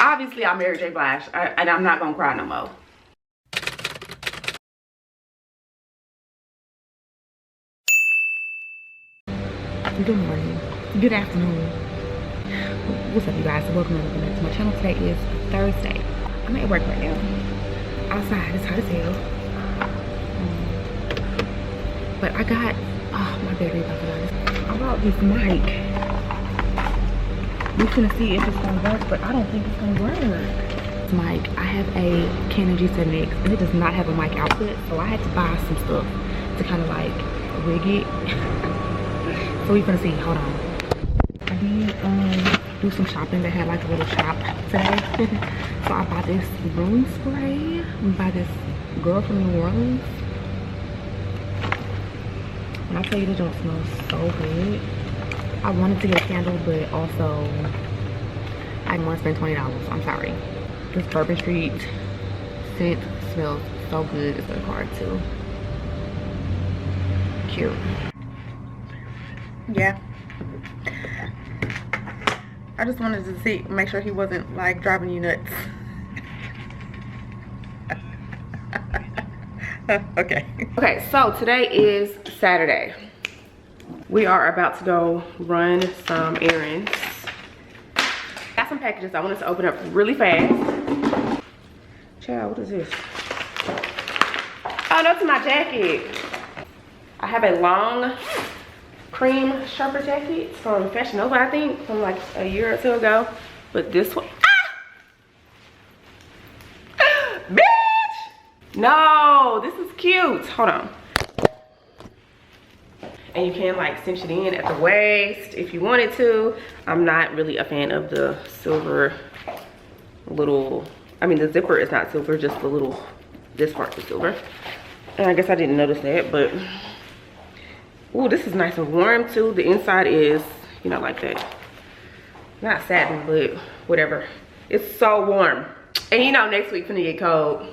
obviously I married Jay Blash, and I'm not gonna cry no more. Good morning, good afternoon. What's up, you guys? Welcome back to my channel. Today is Thursday. I'm at work right now. Outside, it's hot as hell. But I got, oh, my battery about to die. I bought this mic. We're gonna see if it's gonna work, but I don't think it's gonna work. This mic, I have a Canon G7X, and it does not have a mic output, so I had to buy some stuff to kind of like rig it. So we're gonna see. Hold on. I did do some shopping. They had like a little shop today. So I bought this room spray by this girl from New Orleans. When I tell you the joint smells so good. I wanted to get a candle, but also I didn't want to spend $20. I'm sorry. This Bourbon Street scent smells so good. It's in the card too. Cute. Yeah. I just wanted to see, make sure he wasn't like driving you nuts. Okay. Okay, so today is Saturday. We are about to go run some errands. Got some packages I want us to open up really fast. Child, what is this? Oh, that's my jacket. I have a long cream Sherpa jacket from Fashion Nova, I think, from like a year or two ago. But this one, bitch! No, this is cute. Hold on. And you can like cinch it in at the waist if you wanted to. I'm not really a fan of the silver little, I mean the zipper is not silver, just the little, this part is silver. And I guess I didn't notice that, but ooh, this is nice and warm too. The inside is, you know, like that. Not satin, but whatever. It's so warm. And you know, next week gonna get cold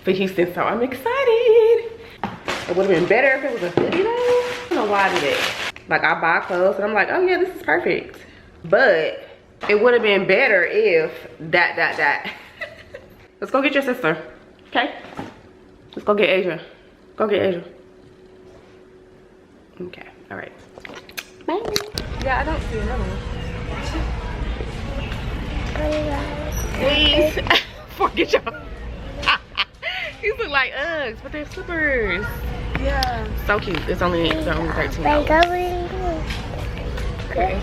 for Houston, so I'm excited. It would have been better if it was a hoodie though. I don't know why I did it. Like I buy clothes and I'm like, oh yeah, this is perfect. But it would have been better if that. Let's go get your sister, okay? Let's go get Asia. Go get Asia. Okay, all right. Bye. Yeah, I don't see another one. Please, forget y'all. These look like Uggs, but they're slippers. Yeah. So cute. They're only $13. Okay.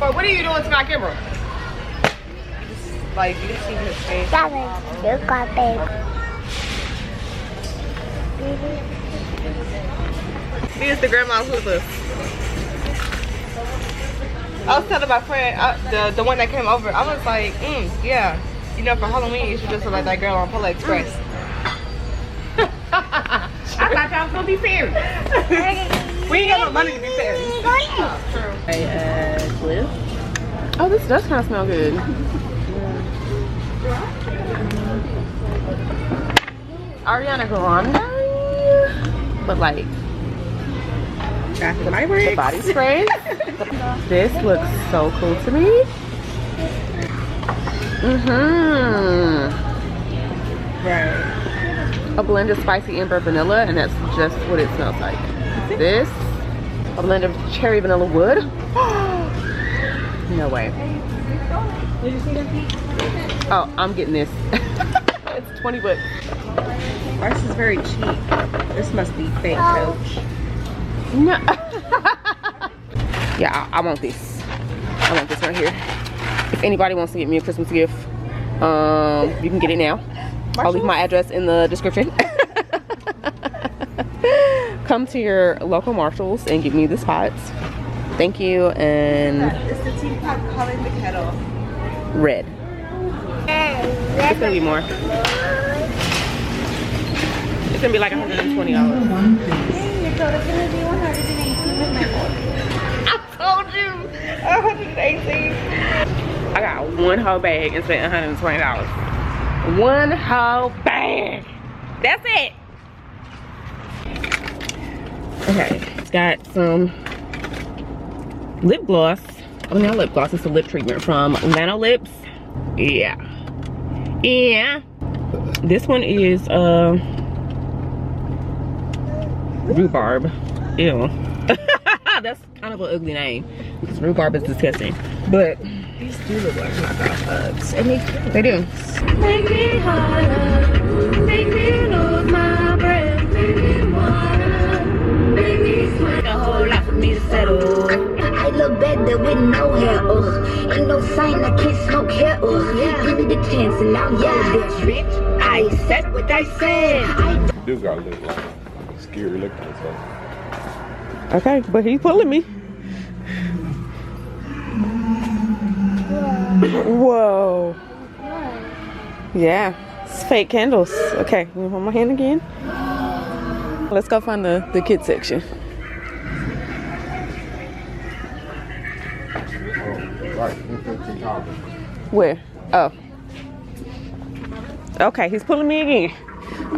But what are you doing to my camera? Like, you can see his face. Here's the grandma's slippers. I was telling my friend, the one that came over, I was like, yeah. You know, for Halloween, you should just look like that girl on Polar Express. I thought y'all was gonna be serious. We ain't got no money to be serious. Oh, true. Hey, Cliff. Oh, this does kind of smell good. Ariana Grande, but like the body spray. This looks so cool to me. Right. A blend of spicy amber vanilla, and that's just what it smells like. This, a blend of cherry vanilla wood. No way. Did you see that piece? Oh, I'm getting this. It's 20 bucks. Ours is very cheap. This must be fake, Coach. No. Yeah, I want this. I want this right here. If anybody wants to get me a Christmas gift, you can get it now. I'll leave my address in the description. Come to your local Marshalls and get me the spots. Thank you. And it's the teapot calling the kettle. Red. It's gonna be more. It's gonna be like $120. I told you, 118. I got one whole bag and spent $120. One whole bag. That's it. Okay, got some lip gloss Oh, now lip gloss. It's a lip treatment from Lanolips. Yeah. Yeah. This one is rhubarb. Ew. That's kind of an ugly name because rhubarb is disgusting. But these do look like knockoff Uggs. And they do. Make me harder, make me lose my breath, make me wanna, make me sweat. A whole lot for me to settle. I look better with no hair, ain't no sign I can't smoke hair, give me the chance and I'll bitch rich. I said what I said. You do gotta look like a scary looking stuff. Okay, but he's pulling me. Whoa. Yeah, it's fake candles. Okay, you hold my hand again. Let's go find the kids section. Right, Where? Oh. Okay, he's pulling me again.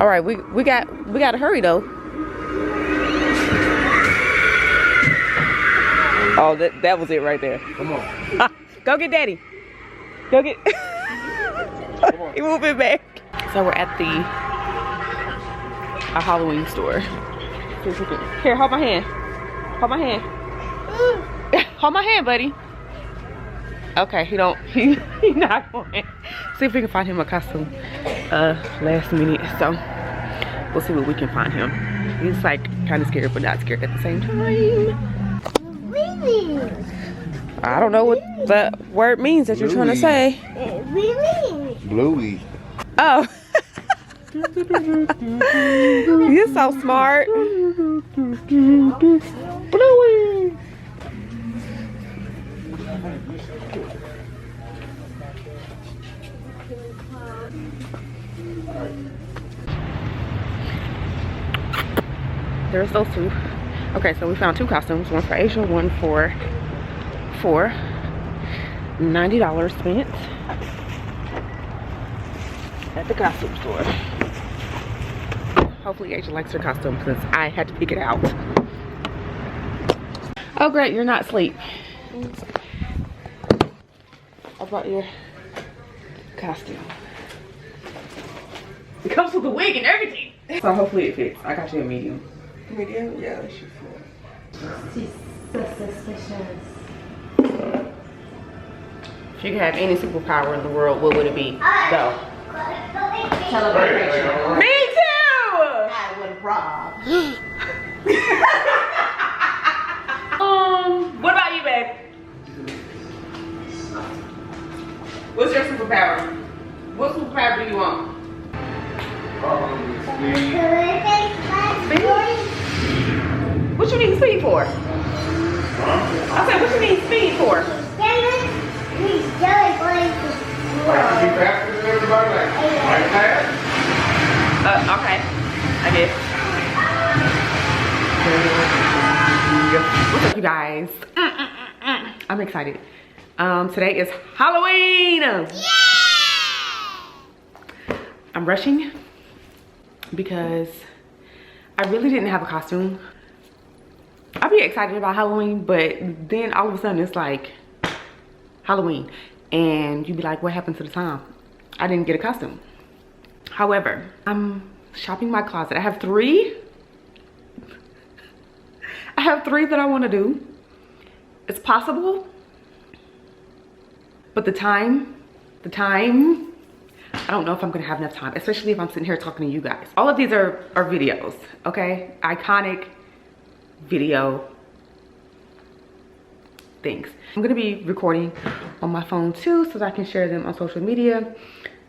All right, we got to hurry though. Oh, that was it right there. Come on. Go get daddy. Go get. He moving back. So we're at a Halloween store. Here, hold my hand. Hold my hand. Hold my hand, buddy. Okay, he's not going. See if we can find him a costume last minute. So we'll see what we can find him. He's like kind of scared but not scared at the same time. I don't know what the word means that you're trying to say. Bluey. Oh. You're so smart. Bluey. There's those two. Okay, so we found two costumes, one for Asia, one for $90 spent at the costume store. Hopefully Asia likes her costume since I had to pick it out. Oh great, you're not asleep. I brought your costume. It comes with a wig and everything. So hopefully it fits. I got you a medium. Medium? Yeah, that should fit. She's so suspicious. If you could have any superpower in the world, what would it be? Go. Celebration. Me too! I would rob. What about you, babe? What's your superpower? What superpower do you want? Speed? What you need speed for? I said, what you need speed for? Like to be faster than everybody? Like fast? Okay. I guess. What's up, you guys? I'm excited. Today is Halloween. Yeah! I'm rushing because I really didn't have a costume. I'd be excited about Halloween, but then all of a sudden it's like Halloween and you'd be like, what happened to the time? I didn't get a costume. However, I'm shopping my closet. I have three that I want to do. It's possible, but the time, I don't know if I'm gonna have enough time, especially if I'm sitting here talking to you guys. All of these are videos, okay? Iconic video things. I'm gonna be recording on my phone too so that I can share them on social media.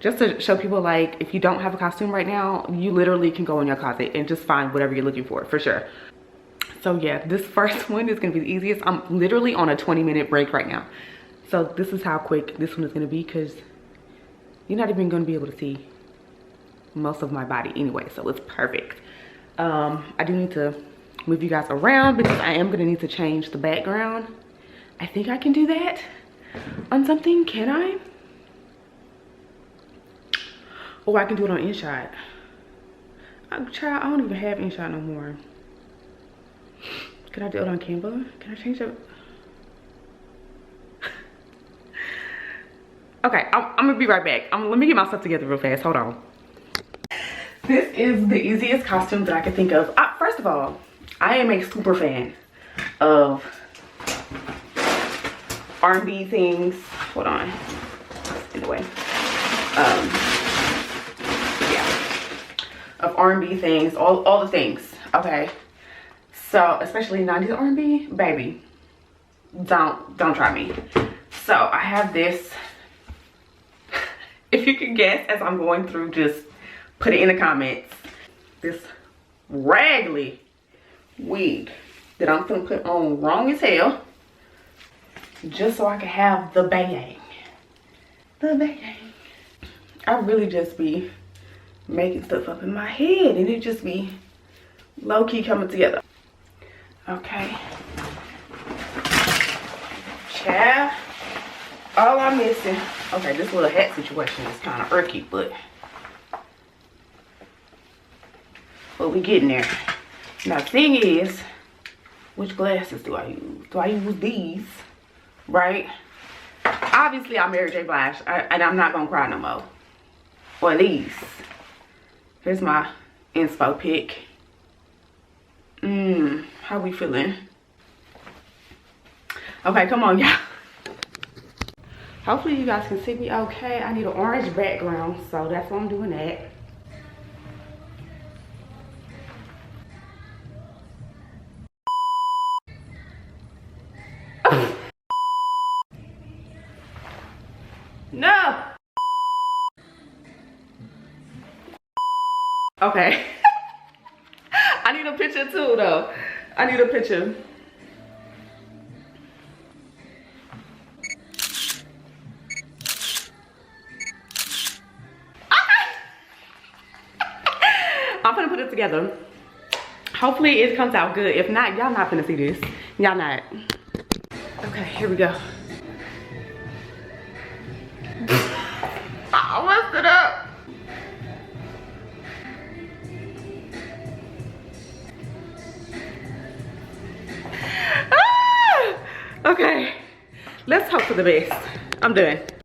Just to show people, like, if you don't have a costume right now, you literally can go in your closet and just find whatever you're looking for sure. So yeah, this first one is gonna be the easiest. I'm literally on a 20-minute break right now. So this is how quick this one is gonna be because you're not even gonna be able to see most of my body anyway, so it's perfect. I do need to move you guys around because I am gonna need to change the background. I think I can do that on something, can I? Or I can do it on InShot. I don't even have InShot no more. Can I do it on Canva? Can I change it? Okay, I'm gonna be right back. Let me get my stuff together real fast. Hold on. This is the easiest costume that I could think of. First of all, I am a super fan of R&B things. Hold on, in the way. Yeah, of R&B things, all the things. Okay, so especially 90s R&B, baby. Don't try me. So I have this. If you can guess as I'm going through, just put it in the comments. This raggedy wig that I'm gonna put on wrong as hell, just so I can have the bang. The bang. I really just be making stuff up in my head and it just be low-key coming together. Okay. Child. All I'm missing. Okay, this little hat situation is kind of irky, but we getting there. Now the thing is, which glasses do I use? Do I use these? Right? Obviously I married J. Blige and I'm not gonna cry no more. Or these. Here's my inspo pic. How we feeling? Okay, come on y'all. Hopefully you guys can see me okay. I need an orange background, so that's why I'm doing that. No! Okay. I need a picture too though. I need a picture. I'm gonna put it together. Hopefully it comes out good. If not, y'all not gonna see this. Y'all not. Okay, here we go. I messed it up. Okay, let's hope for the best. I'm done.